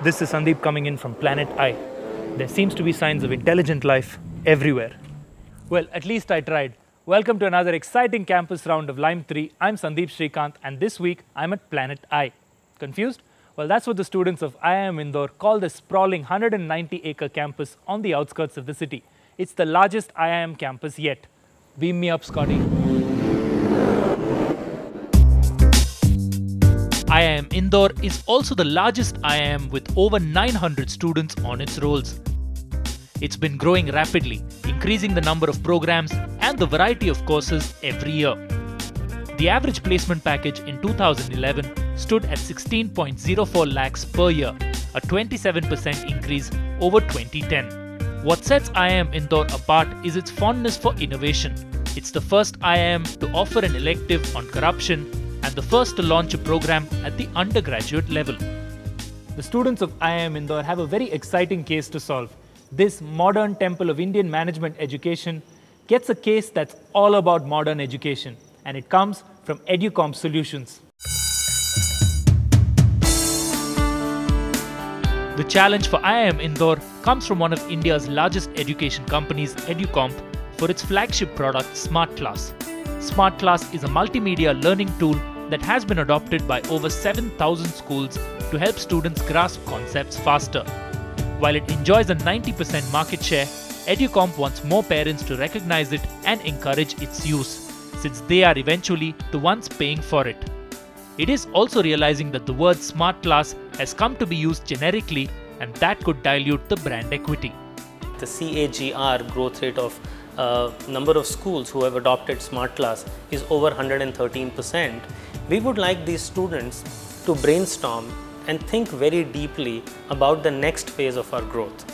This is Sandeep coming in from Planet I. There seems to be signs of intelligent life everywhere. Well, at least I tried. Welcome to another exciting campus round of L.I.M.E 3. I'm Sandeep Srikanth and this week I'm at Planet I. Confused? Well, that's what the students of IIM Indore call the sprawling 190-acre campus on the outskirts of the city. It's the largest IIM campus yet. Beam me up, Scotty. IIM Indore is also the largest IIM with over 900 students on its rolls. It's been growing rapidly, increasing the number of programs and the variety of courses every year. The average placement package in 2011 stood at 16.04 lakhs per year, a 27% increase over 2010. What sets IIM Indore apart is its fondness for innovation. It's the first IIM to offer an elective on corruption and the first to launch a program at the undergraduate level. The students of IIM Indore have a very exciting case to solve. This modern temple of Indian management education gets a case that's all about modern education, and it comes from EduComp Solutions. The challenge for IIM Indore comes from one of India's largest education companies, EduComp, for its flagship product, Smart Class. Smart Class is a multimedia learning tool that has been adopted by over 7,000 schools to help students grasp concepts faster. While it enjoys a 90% market share, EduComp wants more parents to recognize it and encourage its use, since they are eventually the ones paying for it. It is also realizing that the word Smart Class has come to be used generically, and that could dilute the brand equity. The CAGR growth rate of number of schools who have adopted Smart Class is over 113%. We would like these students to brainstorm and think very deeply about the next phase of our growth.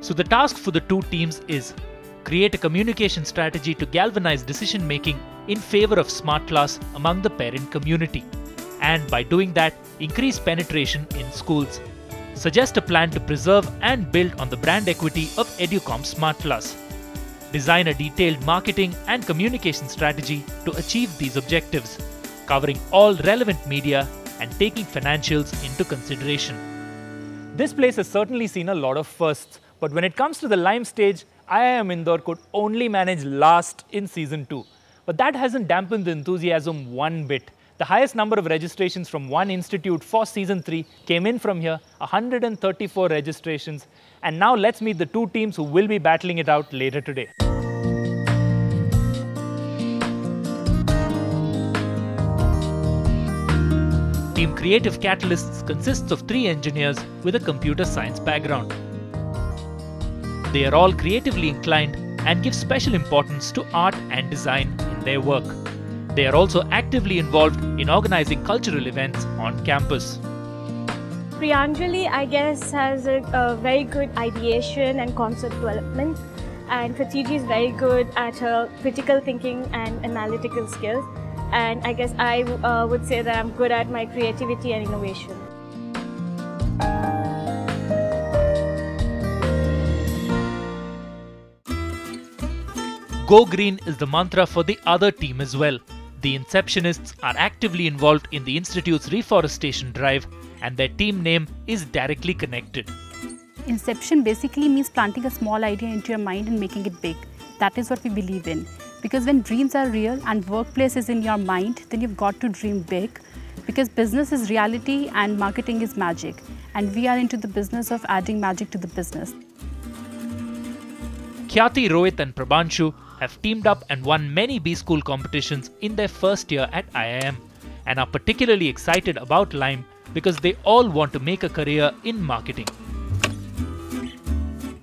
So the task for the two teams is create a communication strategy to galvanize decision making in favor of Smart Class among the parent community. And by doing that, increase penetration in schools. Suggest a plan to preserve and build on the brand equity of EduComp Smart Class. Design a detailed marketing and communication strategy to achieve these objectives, covering all relevant media and taking financials into consideration. This place has certainly seen a lot of firsts, but when it comes to the L.I.M.E stage, IIM Indore could only manage last in Season 2. But that hasn't dampened the enthusiasm one bit. The highest number of registrations from one institute for Season 3 came in from here, 134 registrations. And now let's meet the two teams who will be battling it out later today. Team Creative Catalysts consists of 3 engineers with a computer science background. They are all creatively inclined and give special importance to art and design in their work. They are also actively involved in organizing cultural events on campus. Priyanjali, I guess, has a very good ideation and concept development, and Khatiji is very good at her critical thinking and analytical skills. And I guess I would say that I'm good at my creativity and innovation. Go Green is the mantra for the other team as well. The Inceptionists are actively involved in the Institute's reforestation drive, and their team name is directly connected. Inception basically means planting a small idea into your mind and making it big. That is what we believe in. Because when dreams are real and workplace is in your mind, then you've got to dream big. Because business is reality and marketing is magic. And we are into the business of adding magic to the business. Khyati, Rohit and Prabhanshu have teamed up and won many B-School competitions in their first year at IIM and are particularly excited about L.I.M.E because they all want to make a career in marketing.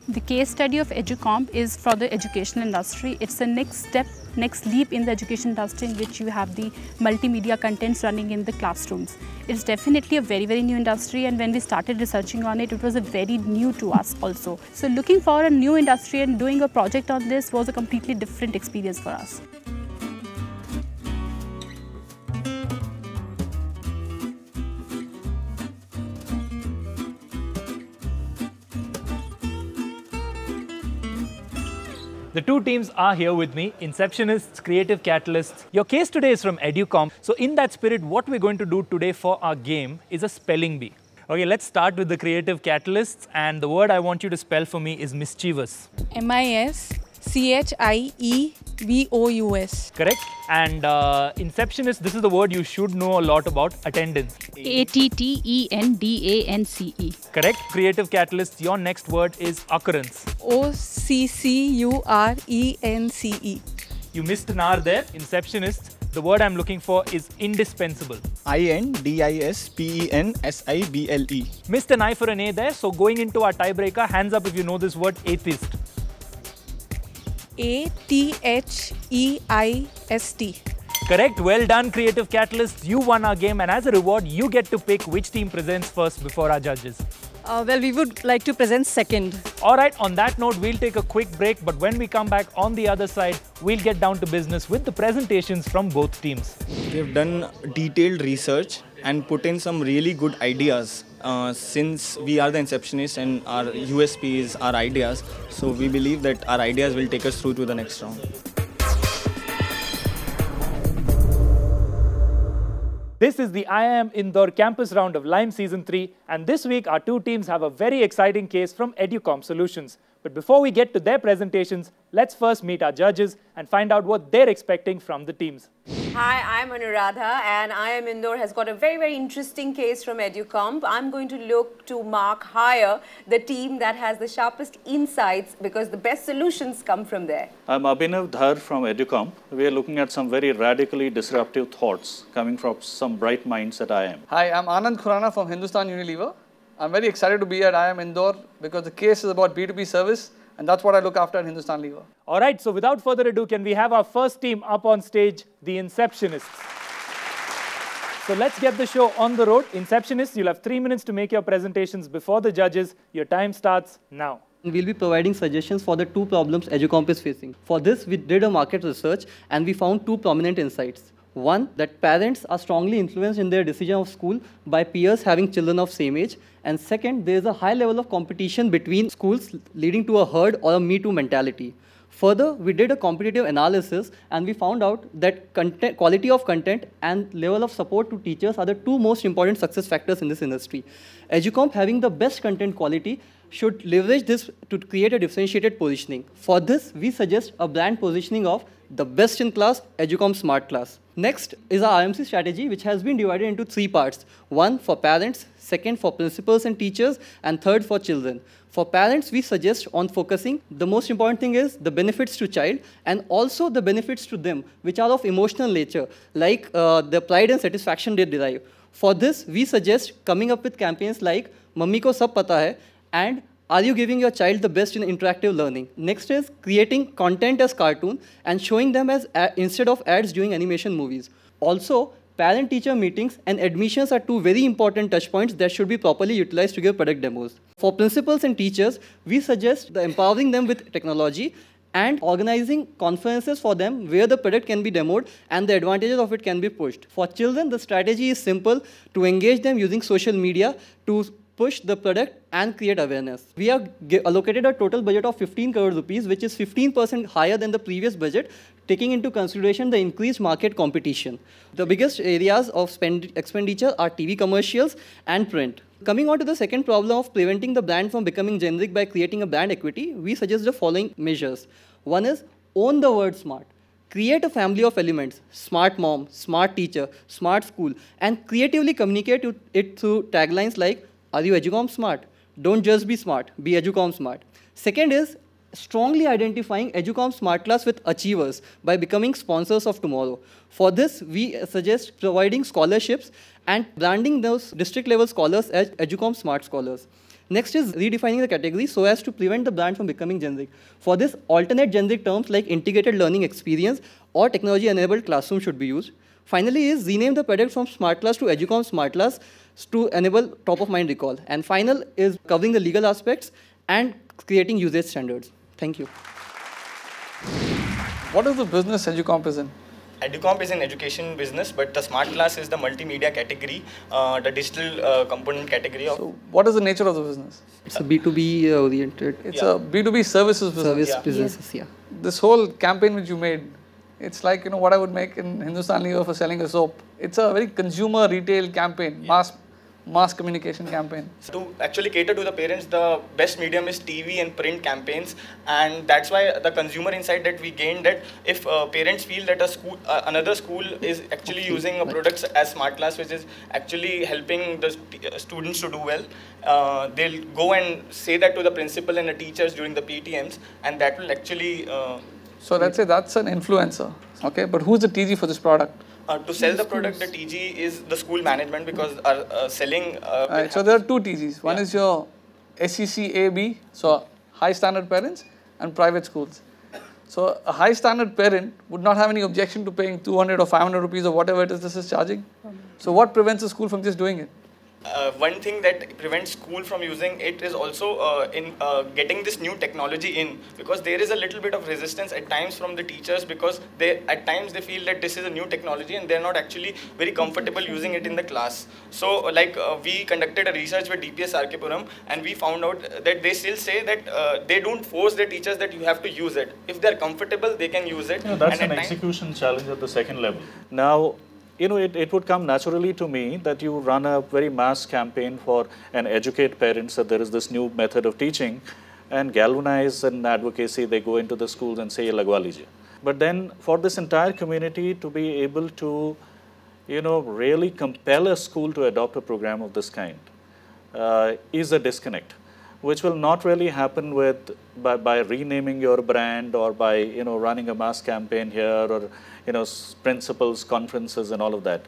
The case study of EduComp is for the education industry. It's the next step, next leap in the education industry in which you have the multimedia contents running in the classrooms. It's definitely a very, very new industry, and when we started researching on it, it was a very new to us also. So looking for a new industry and doing a project on this was a completely different experience for us. The two teams are here with me, Inceptionists, Creative Catalysts. Your case today is from EduComp. So in that spirit, what we're going to do today for our game is a spelling bee. Okay, let's start with the creative catalysts, and the word I want you to spell for me is mischievous. MISCHIEVOUS. Correct? And inceptionist, this is the word you should know a lot about, attendance. ATTENDANCE. Correct? Creative catalysts, your next word is occurrence. OCCURENCE. You missed an R there. Inceptionist, the word I'm looking for is indispensable. INDISPENSIBLE. Missed an I for an A there. So going into our tiebreaker, hands up if you know this word, atheist. ATHEIST. Correct. Well done, creative catalysts. You won our game, and as a reward, you get to pick which team presents first before our judges. Well, we would like to present second. All right, on that note, we'll take a quick break, but when we come back on the other side, we'll get down to business with the presentations from both teams. We've done detailed research and put in some really good ideas. Since we are the inceptionists and our USP is our ideas, so we believe that our ideas will take us through to the next round. This is the IIM Indore campus round of L.I.M.E Season 3, and this week our two teams have a very exciting case from EduCom Solutions. But before we get to their presentations, let's first meet our judges and find out what they're expecting from the teams. Hi, I'm Anuradha, and IIM Indore has got a very, very interesting case from EduComp. I'm going to look to mark higher the team that has the sharpest insights because the best solutions come from there. I'm Abhinav Dhar from EduComp. We are looking at some very radically disruptive thoughts coming from some bright minds at IIM. Hi, I'm Anand Khurana from Hindustan Unilever. I'm very excited to be at IIM Indore because the case is about B2B service, and that's what I look after at Hindustan Lever. All right, so without further ado, can we have our first team up on stage, the Inceptionists. So let's get the show on the road. Inceptionists, you'll have 3 minutes to make your presentations before the judges. Your time starts now. We'll be providing suggestions for the two problems EduComp is facing. For this, we did a market research and we found two prominent insights. One, that parents are strongly influenced in their decision of school by peers having children of same age. And second, there is a high level of competition between schools leading to a herd or a Me Too mentality. Further, we did a competitive analysis and we found out that quality of content and level of support to teachers are the two most important success factors in this industry. EduComp, having the best content quality, should leverage this to create a differentiated positioning. For this, we suggest a brand positioning of the best in class EduComp Smart Class. Next is our IMC strategy, which has been divided into three parts. One for parents, second for principals and teachers, and third for children. For parents, we suggest on focusing, the most important thing is the benefits to child and also the benefits to them, which are of emotional nature, like the pride and satisfaction they derive. For this, we suggest coming up with campaigns like Mummy ko sab pata hai and Are you giving your child the best in interactive learning? Next is creating content as cartoon and showing them as instead of ads doing animation movies. Also, parent-teacher meetings and admissions are two very important touchpoints that should be properly utilized to give product demos. For principals and teachers, we suggest empowering them with technology and organizing conferences for them where the product can be demoed and the advantages of it can be pushed. For children, the strategy is simple: to engage them using social media to push the product and create awareness. We have allocated a total budget of 15 crore rupees, which is 15% higher than the previous budget, taking into consideration the increased market competition. The biggest areas of expenditure are TV commercials and print. Coming on to the second problem of preventing the brand from becoming generic by creating a brand equity, we suggest the following measures. One is own the word smart. Create a family of elements: smart mom, smart teacher, smart school, and creatively communicate it through taglines like, are you EduCom smart? Don't just be smart, be EduCom smart. Second is strongly identifying EduCom Smart Class with achievers by becoming sponsors of tomorrow. For this, we suggest providing scholarships and branding those district level scholars as EduCom Smart Scholars. Next is redefining the category so as to prevent the brand from becoming generic. For this, alternate generic terms like integrated learning experience or technology-enabled classroom should be used. Finally is rename the product from Smart Class to EduCom Smart Class to enable top-of-mind recall. And final is covering the legal aspects and creating usage standards. Thank you. What is the business EduComp is in? EduComp is an education business, but the Smart Class is the multimedia category, the digital component category. So what is the nature of the business? It's a B2B oriented. It's a B2B services business. Businesses, yeah. This whole campaign which you made, it's like, what I would make in Hindustan Lever for selling a soap. It's a very consumer retail campaign, mass communication campaign? To actually cater to the parents, the best medium is TV and print campaigns, and that's why the consumer insight that we gained, that if parents feel that a school, another school is actually using a products as Smart Class, which is actually helping the students to do well, they'll go and say that to the principal and the teachers during the PTMs, and that will actually... So let's say that's an influencer, okay? But who's the TG for this product? To sell the product, the TG is the school management, because our selling... Right, so there are two TGs. One is your SEC-AB, so high standard parents, and private schools. So a high standard parent would not have any objection to paying 200 or 500 rupees or whatever it is this is charging. So what prevents the school from just doing it? One thing that prevents school from using it is also in getting this new technology in, because there is a little bit of resistance at times from the teachers, because at times they feel that this is a new technology and they're not actually very comfortable using it in the class. So like we conducted a research with DPS RK and we found out that they still say that they don't force their teachers that you have to use it. If they're comfortable, they can use it. That's an execution challenge at the second level. Now, it would come naturally to me that you run a very mass campaign and educate parents that there is this new method of teaching, and galvanize and advocacy, they go into the schools and say, lagwa lijiye. But then for this entire community to be able to, really compel a school to adopt a program of this kind is a disconnect, which will not really happen by renaming your brand or by, running a mass campaign here or, principals, conferences and all of that.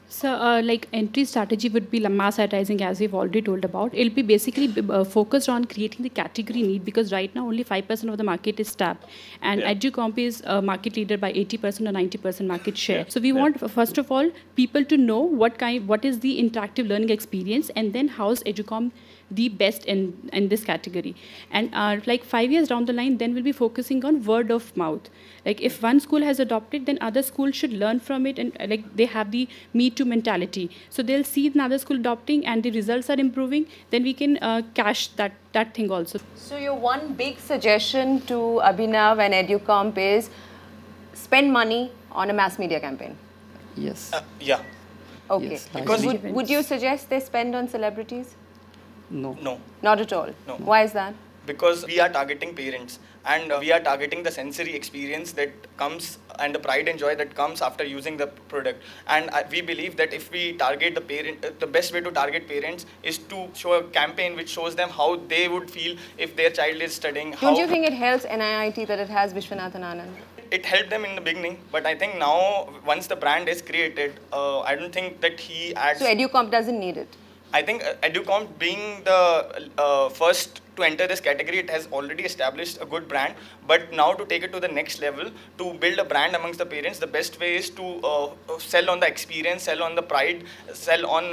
So, like entry strategy would be mass advertising, as we've already told about. It'll be basically focused on creating the category need, because right now only 5% of the market is tapped, and EduComp is a market leader by 80% or 90% market share. So we want, first of all, people to know what is the interactive learning experience, and then how's EduComp the best in this category. And like 5 years down the line, then we'll be focusing on word of mouth. Like if one school has adopted, then other schools should learn from it, and like they have the Me Too mentality. So they'll see another school adopting and the results are improving, then we can cash that thing also. So your one big suggestion to Abhinav and EduComp is spend money on a mass media campaign. Yes. Yeah. Okay. Yes, because would you suggest they spend on celebrities? No. No. Not at all? No. Why is that? Because we are targeting parents, and we are targeting the sensory experience that comes and the pride and joy that comes after using the product. And we believe that if we target the parent, the best way to target parents is to show a campaign which shows them how they would feel if their child is studying. Don't you think it helps NIIT that it has Vishwanathan Anand? It helped them in the beginning, but I think now, once the brand is created, I don't think that he adds... So EduComp doesn't need it? I think EduComp, being the first to enter this category, it has already established a good brand. But now to take it to the next level, to build a brand amongst the parents, the best way is to sell on the experience, sell on the pride, sell on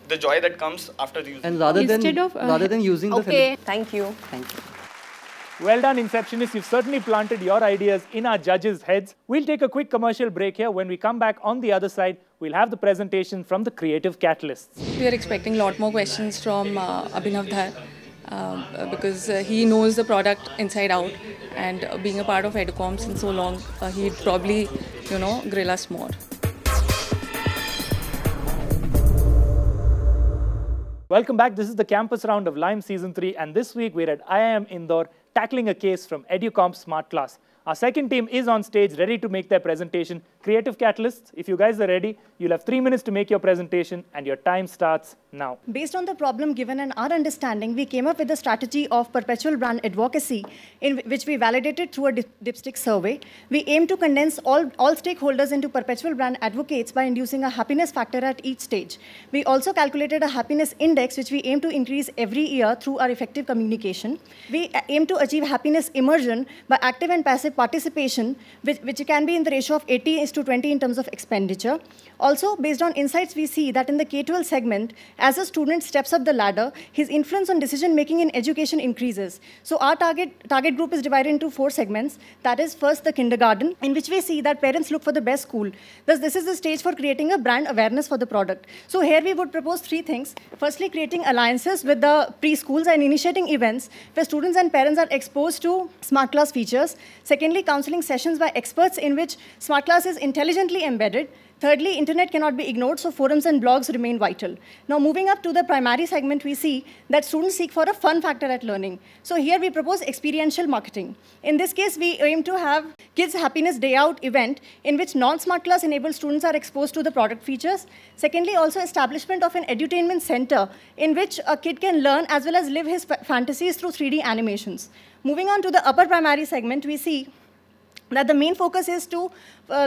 the joy that comes after the use. And rather than using the... Okay, thank you. Thank you. Well done, Inceptionists. You've certainly planted your ideas in our judges' heads. We'll take a quick commercial break here. When we come back on the other side, we'll have the presentation from the creative catalysts. We are expecting a lot more questions from Abhinav Dhar because he knows the product inside out, and being a part of EduComp since so long, he'd probably, grill us more. Welcome back. This is the campus round of L.I.M.E Season 3, and this week we're at IIM Indore tackling a case from EduComp Smart Class. Our second team is on stage, ready to make their presentation. Creative Catalysts, if you guys are ready, you'll have 3 minutes to make your presentation, and your time starts now. Based on the problem given and our understanding, we came up with a strategy of perpetual brand advocacy, in which we validated through a dipstick survey. We aim to condense all stakeholders into perpetual brand advocates by inducing a happiness factor at each stage. We also calculated a happiness index, which we aim to increase every year through our effective communication. We aim to achieve happiness immersion by active and passive participation, which can be in the ratio of 80:20 in terms of expenditure. Also, based on insights, we see that in the K-12 segment, as a student steps up the ladder, his influence on decision-making in education increases. So our target group is divided into 4 segments. That is, first, the kindergarten, in which we see that parents look for the best school. Thus, this is the stage for creating a brand awareness for the product. So here we would propose 3 things. Firstly, creating alliances with the preschools and initiating events where students and parents are exposed to Smart Class features. Secondly, counseling sessions by experts in which Smart Class is intelligently embedded. Thirdly, internet cannot be ignored, so forums and blogs remain vital. Now, moving up to the primary segment, we see that students seek for a fun factor at learning. So here we propose experiential marketing. In this case, we aim to have Kids Happiness Day Out event in which non-smart class enabled students are exposed to the product features. Secondly, also establishment of an edutainment center in which a kid can learn as well as live his fantasies through 3D animations. Moving on to the upper primary segment, we see that the main focus is to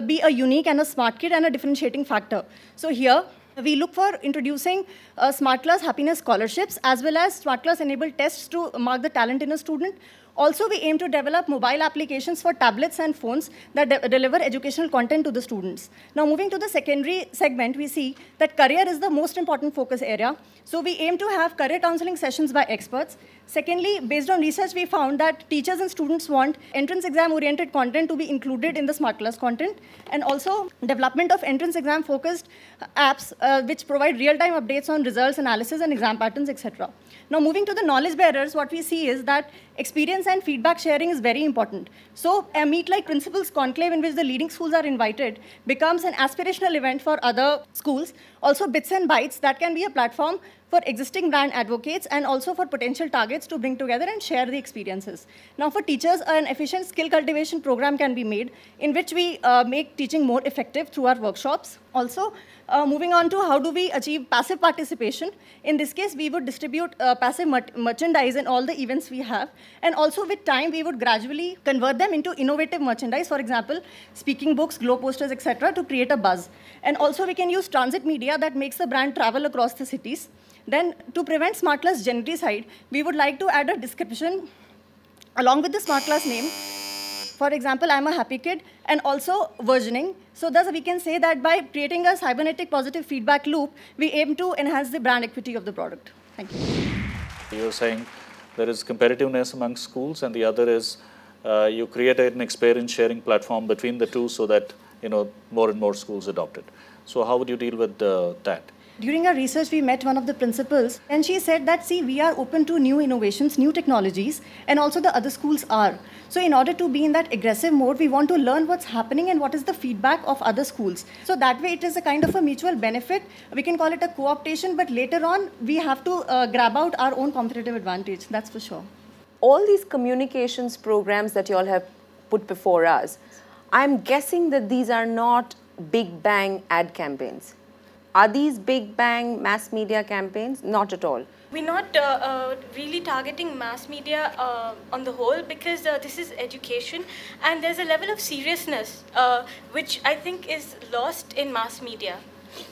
be a unique and a smart kid and a differentiating factor. So here, we look for introducing smart class happiness scholarships as well as smart class enabled tests to mark the talent in a student. Also, we aim to develop mobile applications for tablets and phones that deliver educational content to the students. Now, moving to the secondary segment, we see that career is the most important focus area. So we aim to have career counseling sessions by experts. Secondly, based on research, we found that teachers and students want entrance exam-oriented content to be included in the smart class content, and also development of entrance exam-focused apps which provide real-time updates on results, analysis, and exam patterns, etc. Now, moving to the knowledge bearers, what we see is that experience and feedback sharing is very important. So a Meet Like Principals conclave in which the leading schools are invited becomes an aspirational event for other schools. Also, Bits and Bytes, that can be a platform for existing brand advocates and also for potential targets to bring together and share the experiences. Now, for teachers, an efficient skill cultivation program can be made in which we make teaching more effective through our workshops. Also, moving on to how do we achieve passive participation. In this case, we would distribute passive merchandise in all the events we have. And also with time, we would gradually convert them into innovative merchandise. For example, speaking books, glow posters, etc. to create a buzz. And also we can use transit media that makes the brand travel across the cities. Then to prevent smart class genericide, we would like to add a description along with the smart class name. For example, I'm a happy kid, and also versioning. So thus we can say that by creating a cybernetic positive feedback loop, we aim to enhance the brand equity of the product. Thank you. You're saying there is competitiveness among schools, and the other is you created an experience sharing platform between the two so that more and more schools adopt it. So how would you deal with that? During our research, we met one of the principals, and she said that, see, we are open to new innovations, new technologies, and also the other schools are. So in order to be in that aggressive mode, we want to learn what's happening and what is the feedback of other schools. So that way, it is a kind of a mutual benefit. We can call it a co-optation, but later on, we have to grab out our own competitive advantage, that's for sure. All these communications programs that you all have put before us, I'm guessing that these are not big bang ad campaigns. Are these big bang mass media campaigns? Not at all. We're not really targeting mass media on the whole, because this is education and there's a level of seriousness which I think is lost in mass media.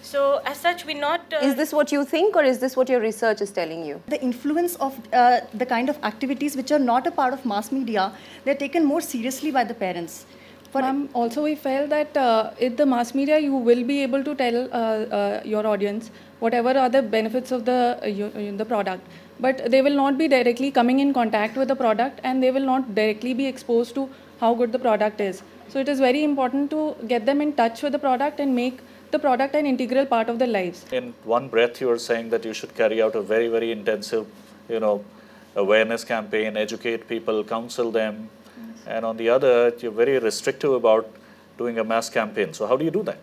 So as such, we're not... Is this what you think, or is this what your research is telling you? The influence of the kind of activities which are not a part of mass media, they're taken more seriously by the parents. Also, we felt that in the mass media, you will be able to tell your audience whatever are the benefits of the product. But they will not be directly coming in contact with the product, and they will not directly be exposed to how good the product is. So it is very important to get them in touch with the product and make the product an integral part of their lives. In one breath, you are saying that you should carry out a very, very intensive, awareness campaign, educate people, counsel them. And on the other, you're very restrictive about doing a mass campaign. So how do you do that?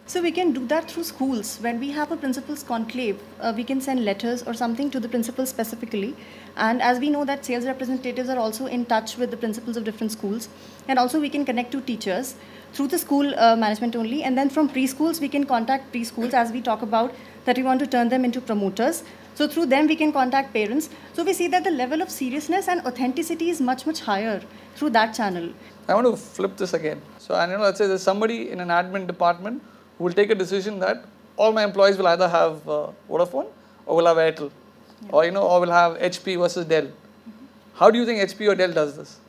So we can do that through schools. When we have a principal's conclave, we can send letters or something to the principal specifically. And as we know that sales representatives are also in touch with the principals of different schools. And also we can connect to teachers through the school management only. And then from preschools, we can contact preschools, as we talk about that we want to turn them into promoters. So through them, we can contact parents. So we see that the level of seriousness and authenticity is much, much higher through that channel. I want to flip this again. So, let's say there's somebody in an admin department who will take a decision that all my employees will either have Vodafone or will have Airtel, or will have HP versus Dell. How do you think HP or Dell does this?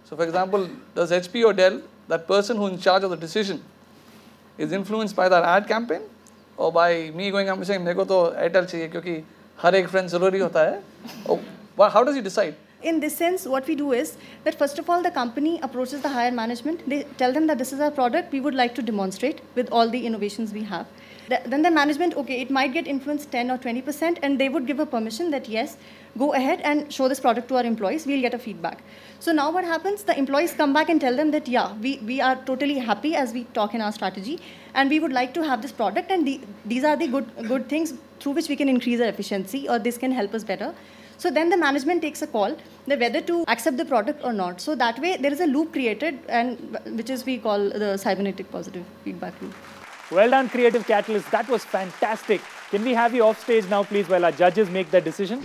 So, for example, does HP or Dell, that person who's in charge of the decision, is influenced by that ad campaign, or by me going up and saying, "Meko to Airtel chahiye, kyunki har ek friend zaruri hota hai"? Or how does he decide? In this sense, what we do is that first of all, the company approaches the higher management. They tell them that this is our product, we would like to demonstrate with all the innovations we have. Then the management, okay, it might get influenced 10 or 20%, and they would give a permission that yes, go ahead and show this product to our employees, we'll get a feedback. So now what happens, the employees come back and tell them that yeah, we are totally happy as we talk in our strategy, and we would like to have this product, and these are the good things through which we can increase our efficiency, or this can help us better. So then the management takes a call that whether to accept the product or not. So that way there is a loop created, and which is we call the cybernetic positive feedback loop. Well done, Creative Catalyst. That was fantastic. Can we have you off stage now, please, while our judges make their decision?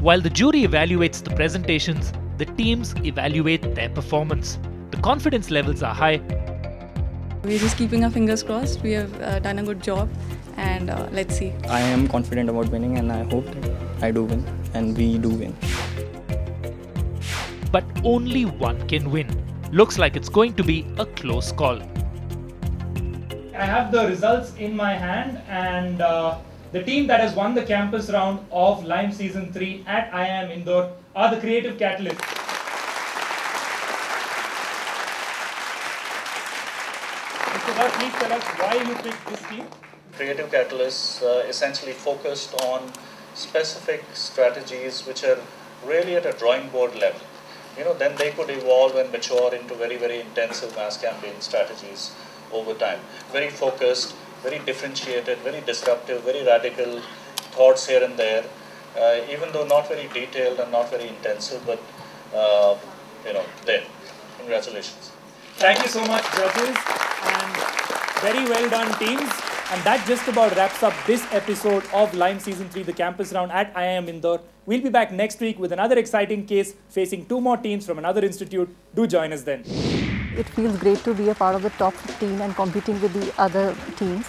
While the jury evaluates the presentations, the teams evaluate their performance. The confidence levels are high. We're just keeping our fingers crossed. We have done a good job, and let's see. I am confident about winning, and I hope that I do win and we do win. But only one can win. Looks like it's going to be a close call. I have the results in my hand, and the team that has won the campus round of L.I.M.E Season 3 at IIM Indore are the Creative Catalysts. Mr. Bhatt, please tell us why you picked this team. Creative Catalysts essentially focused on specific strategies which are really at a drawing board level. Then they could evolve and mature into very, very intensive mass campaign strategies over time. Very focused, very differentiated, very disruptive, very radical thoughts here and there, even though not very detailed and not very intensive, but there. Congratulations. Thank you so much, judges, and very well done, teams. And that just about wraps up this episode of L.I.M.E Season 3, the campus round at IIM Indore. We'll be back next week with another exciting case facing 2 more teams from another institute. Do join us then. It feels great to be a part of the top 15 and competing with the other teams.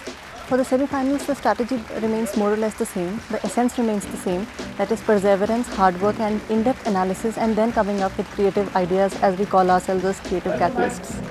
For the semi-finals, the strategy remains more or less the same. The essence remains the same. That is perseverance, hard work and in-depth analysis, and then coming up with creative ideas, as we call ourselves as creative catalysts.